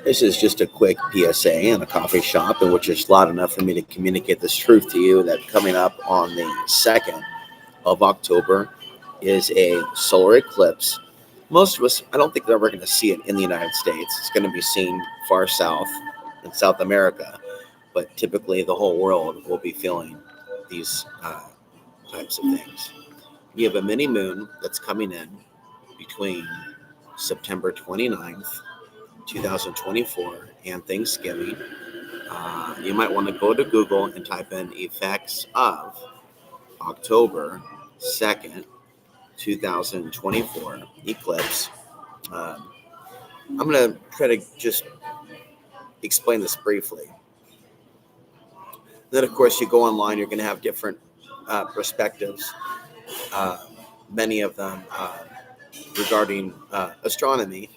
This is just a quick PSA in a coffee shop, in which is loud enough for me to communicate this truth to you that coming up on the 2nd of October is a solar eclipse. Most of us, I don't think they're ever going to see it in the United States. It's going to be seen far south in South America, but typically the whole world will be feeling these types of things. You have a mini moon that's coming in between September 29th, 2024 and Thanksgiving. You might want to go to Google and type in effects of October 2nd, 2024 eclipse. I'm going to try to just explain this briefly. Then, of course, you go online, you're going to have different perspectives, many of them regarding astronomy,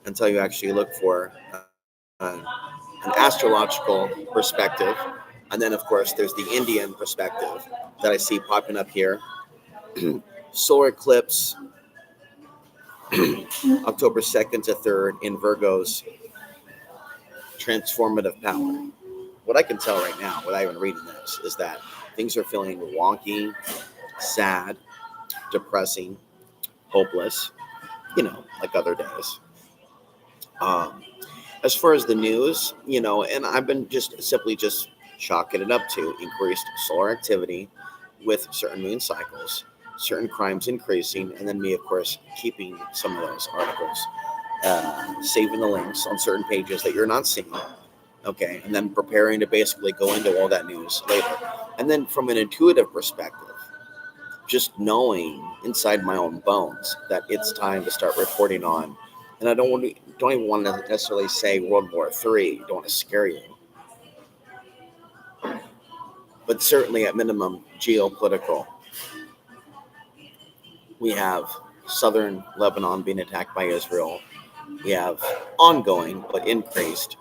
until you actually look for an astrological perspective. And then, of course, there's the Indian perspective that I see popping up here. Solar eclipse, October 2nd to 3rd in Virgo's transformative power. What I can tell right now, without even reading this, is that things are feeling wonky, sad, depressing, hopeless, like other days. As far as the news, and I've been just chalking it up to increased solar activity with certain moon cycles, certain crimes increasing, and then me, of course, keeping some of those articles, saving the links on certain pages that you're not seeing, okay, and then preparing to basically go into all that news later. And then from an intuitive perspective, just knowing inside my own bones that it's time to start reporting on, and I don't even want to necessarily say World War III, don't want to scare you, but certainly at minimum geopolitical. We have southern Lebanon being attacked by Israel. We have ongoing but increased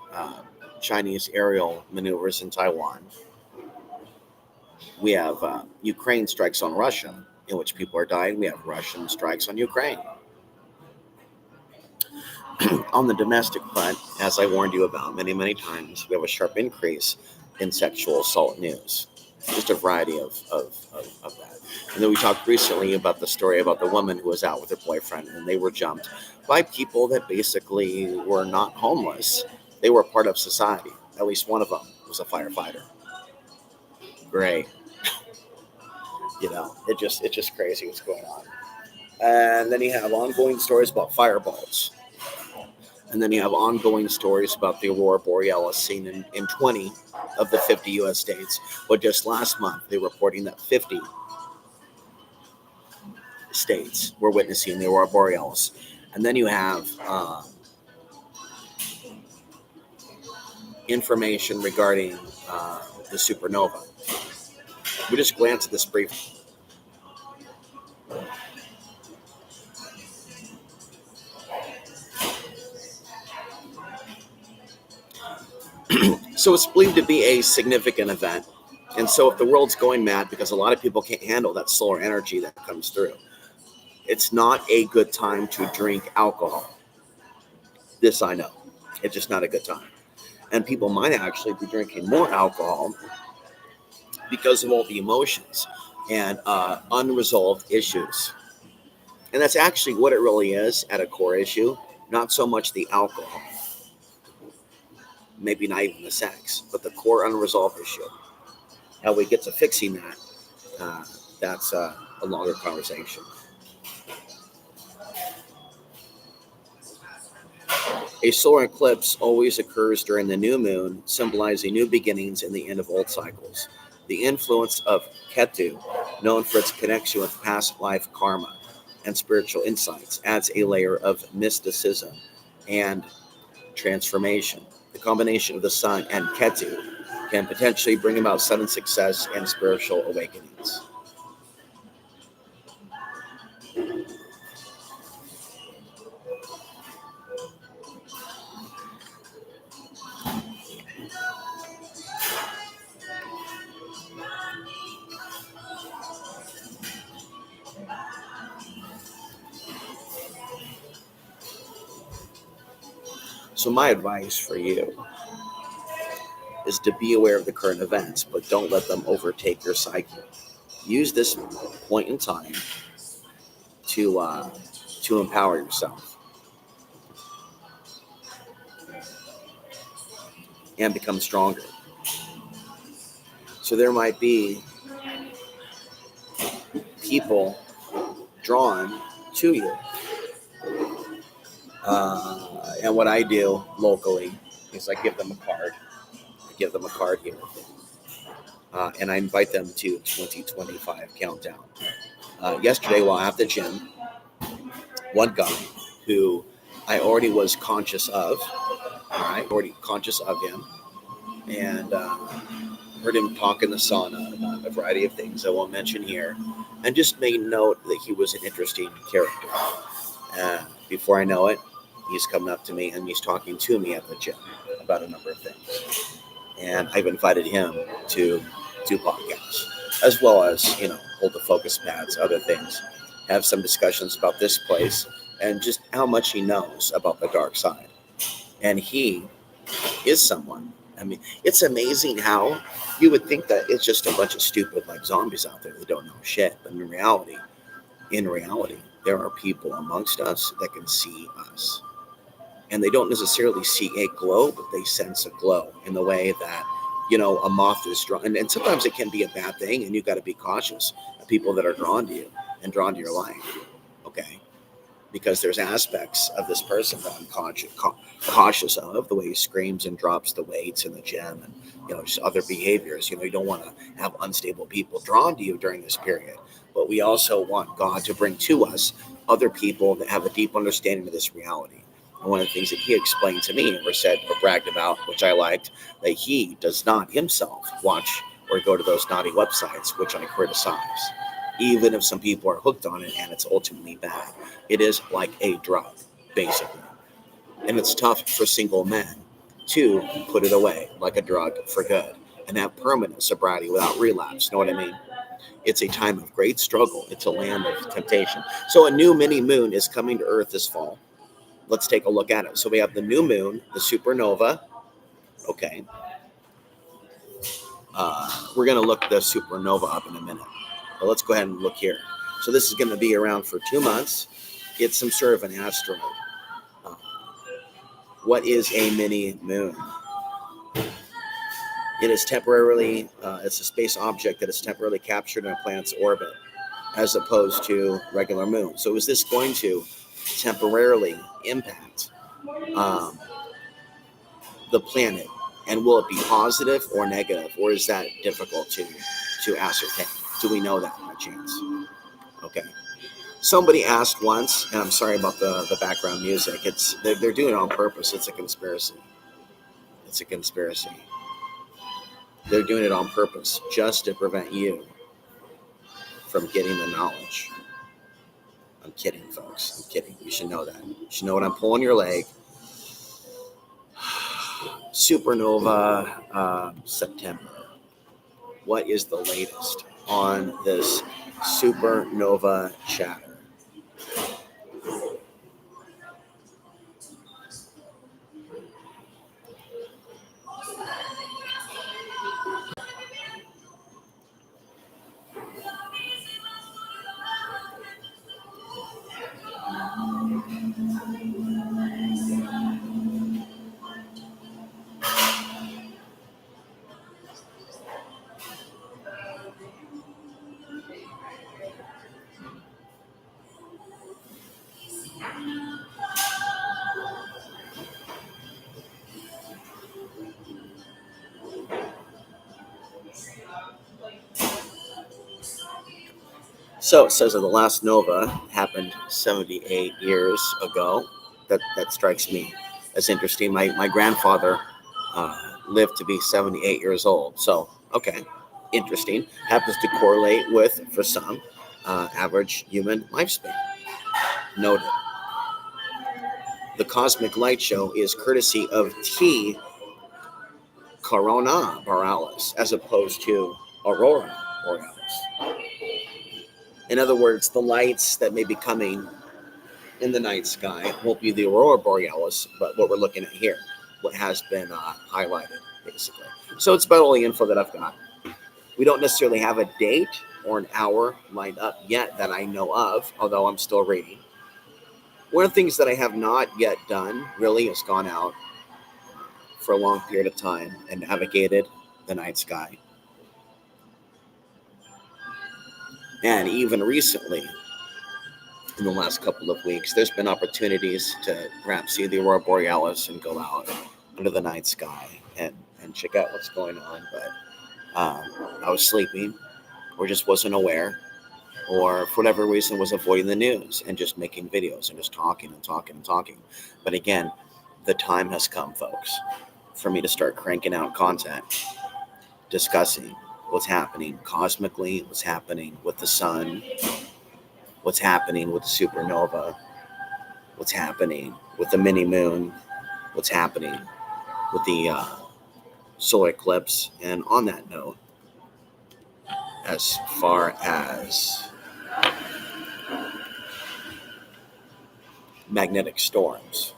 Chinese aerial maneuvers in Taiwan. We have Ukraine strikes on Russia, in which people are dying. We have Russian strikes on Ukraine. On the domestic front, as I warned you about many, many times, we have a sharp increase in sexual assault news. Just a variety of that. And then we talked recently about the story about the woman who was out with her boyfriend, and they were jumped by people that basically were not homeless. They were part of society. At least one of them was a firefighter. Great. It's just crazy what's going on. And then you have ongoing stories about fireballs. And then you have ongoing stories about the aurora borealis seen in 20 of the 50 U.S. states. But just last month, they were reporting that 50 states were witnessing the aurora borealis. And then you have information regarding the supernova. We just glance at this briefly. So it's believed to be a significant event. And so if the world's going mad because a lot of people can't handle that solar energy that comes through, it's not a good time to drink alcohol. This I know. It's just not a good time. And people might actually be drinking more alcohol because of all the emotions and unresolved issues. And that's actually what it really is at a core issue, not so much the alcohol, maybe not even the sex, but the core unresolved issue. How we get to fixing that, that's a longer conversation. A solar eclipse always occurs during the new moon, symbolizing new beginnings and the end of old cycles. The influence of Ketu, known for its connection with past life karma and spiritual insights, adds a layer of mysticism and transformation. The combination of the sun and Ketu can potentially bring about sudden success and spiritual awakenings. So, my advice for you is to be aware of the current events, but don't let them overtake your psyche. Use this point in time to empower yourself and become stronger. So there might be people drawn to you, and what I do locally is I give them a card. I give them a card here, and I invite them to 2025 countdown. Yesterday, while at the gym, one guy who I already was conscious of, all right, already conscious of him, and heard him talk in the sauna about a variety of things I won't mention here, and just made note that he was an interesting character. Before I know it, he's coming up to me and he's talking to me at the gym about a number of things. And I've invited him to do podcasts, as well as, hold the focus pads, other things, have some discussions about this place and just how much he knows about the dark side. And he is someone. I mean, it's amazing how you would think that it's just a bunch of stupid like zombies out there that don't know shit. But in reality, there are people amongst us that can see us. And they don't necessarily see a glow, but they sense a glow in the way that, a moth is drawn. And sometimes it can be a bad thing, and you've got to be cautious of people that are drawn to you and drawn to your life. Okay. Because there's aspects of this person that I'm cautious of, the way he screams and drops the weights in the gym, and just other behaviors. You don't want to have unstable people drawn to you during this period, but we also want God to bring to us other people that have a deep understanding of this reality. And one of the things that he explained to me, or said, or bragged about, which I liked, that he does not himself watch or go to those naughty websites, which I criticize, even if some people are hooked on it and it's ultimately bad. It is like a drug, basically. And it's tough for single men to put it away like a drug for good and have permanent sobriety without relapse. Know what I mean? It's a time of great struggle. It's a land of temptation. So a new mini moon is coming to Earth this fall. Let's take a look at it. So we have the new moon, the supernova. Okay. We're going to look the supernova up in a minute. But let's go ahead and look here. So this is going to be around for 2 months. It's some sort of an asteroid. Uh, what is a mini moon? It is temporarily, it's a space object that is temporarily captured in a planet's orbit, as opposed to regular moon. So is this going to temporarily impact um, the planet? And will it be positive or negative? Or is that difficult to ascertain? Do we know that by chance? Okay. Somebody asked once, and I'm sorry about the background music. They're doing it on purpose. It's a conspiracy. It's a conspiracy. They're doing it on purpose just to prevent you from getting the knowledge. I'm kidding, folks. I'm kidding. You should know that. You should know when I'm pulling your leg. Supernova, September. What is the latest on this supernova chatter? So it says that the last nova happened 78 years ago. that strikes me as interesting. My grandfather uh, lived to be 78 years old. So, okay, interesting. Happens to correlate with, for some, average human lifespan. Noted. The Cosmic Light Show is courtesy of T. Corona Borealis as opposed to Aurora Borealis. In other words, the lights that may be coming in the night sky won't be the Aurora Borealis, but what we're looking at here, what has been highlighted, basically. So it's about all the info that I've got. We don't necessarily have a date or an hour lined up yet that I know of, although I'm still reading. One of the things that I have not yet done really is gone out for a long period of time and navigated the night sky. And even recently, in the last couple of weeks, there's been opportunities to perhaps see the Aurora Borealis and go out under the night sky and check out what's going on. But I was sleeping or just wasn't aware, or for whatever reason was avoiding the news and just making videos and just talking and talking and talking. But again, the time has come, folks, for me to start cranking out content discussing what's happening cosmically, what's happening with the sun, what's happening with the supernova, what's happening with the mini moon, what's happening with the solar eclipse. And on that note, as far as magnetic storms,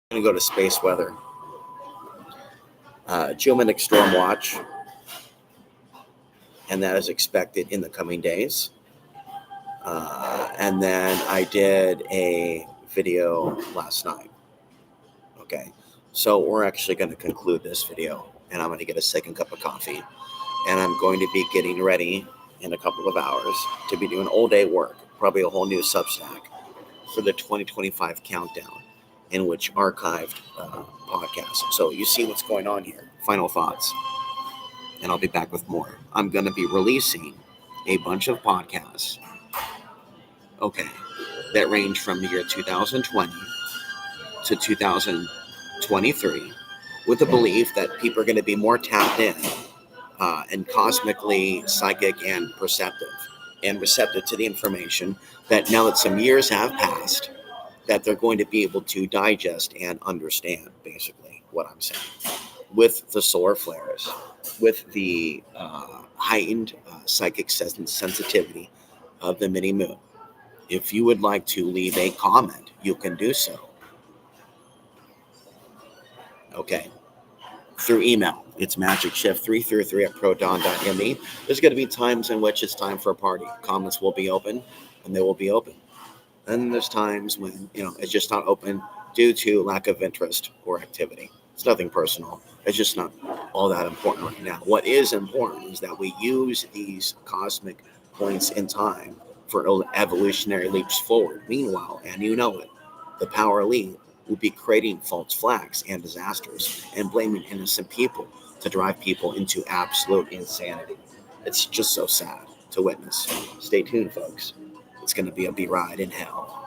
I'm going to go to space weather. Geomagnetic storm watch, and that is expected in the coming days. And then I did a video last night. Okay, so we're actually going to conclude this video, and I'm going to get a second cup of coffee, and I'm going to be getting ready in a couple of hours to be doing all day work, probably a whole new Substack for the 2025 countdown, in which archived podcasts. So you see what's going on here. Final thoughts, and I'll be back with more. I'm going to be releasing a bunch of podcasts, okay, that range from the year 2020 to 2023, with the belief that people are going to be more tapped in and cosmically psychic and perceptive and receptive to the information, that now that some years have passed, that they're going to be able to digest and understand basically what I'm saying. With the solar flares, with the heightened psychic sensitivity of the mini moon. If you would like to leave a comment, you can do so. Okay. Through email. It's magicshift333@proton.me. There's going to be times in which it's time for a party. Comments will be open, and they will be open. And there's times when, it's just not open due to lack of interest or activity. It's nothing personal. It's just not all that important right now. What is important is that we use these cosmic points in time for evolutionary leaps forward. Meanwhile, and you know it, the power elite will be creating false flags and disasters and blaming innocent people to drive people into absolute insanity. It's just so sad to witness. Stay tuned, folks. It's going to be a ride in hell.